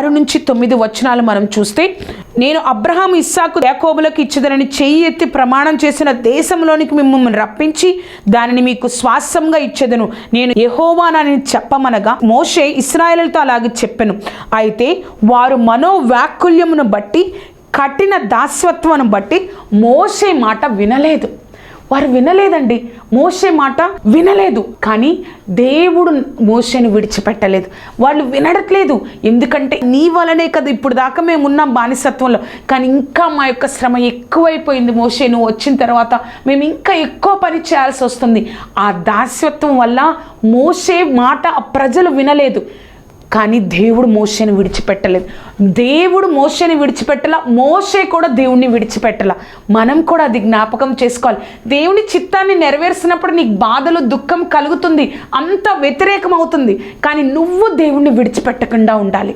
6-9 మనం చూస్తే, నేను అబ్రహాము, ఇస్సాకు, యాకోబులకు ఇచ్చేదనని చెయ్యి ఎత్తి ప్రమాణం చేసిన దేశంలోనికి మిమ్మల్ని రప్పించి దానిని మీకు స్వాస్థ్యంగా ఇచ్చేదను, నేను యెహోవానని చెప్పమనగా మోషే ఇశ్రాయేలుతో అలాగే చెప్పెను. అయితే వారు మనోవ్యాకుల్యమును బట్టి, కఠిన దాస్యత్వమును బట్టి మోషే మాట వినలేదు. వారు వినలేదండి, మోషే మాట వినలేదు. కానీ దేవుడు మోషేని విడిచిపెట్టలేదు. వాళ్ళు వినడట్లేదు. ఎందుకంటే నీ వలనే కదా ఇప్పుడు దాకా మేము ఉన్నాం బానిసత్వంలో, కానీ ఇంకా మా యొక్క శ్రమ ఎక్కువైపోయింది మోషే, నువ్వు వచ్చిన తర్వాత మేము ఇంకా ఎక్కువ పని చేయాల్సి వస్తుంది. ఆ దాస్యత్వం వల్ల మోషే మాట ఆ ప్రజలు వినలేదు. కానీ దేవుడు మోషేని విడిచిపెట్టలేదు. దేవుడు మోషేని విడిచిపెట్టలా, మోషే కూడా దేవుణ్ణి విడిచిపెట్టలా. మనం కూడా అది జ్ఞాపకం చేసుకోవాలి. దేవుని చిత్తాన్ని నెరవేర్చినప్పుడు నీకు బాధలు, దుఃఖం కలుగుతుంది, అంత వ్యతిరేకం అవుతుంది. కానీ నువ్వు దేవుణ్ణి విడిచిపెట్టకుండా ఉండాలి.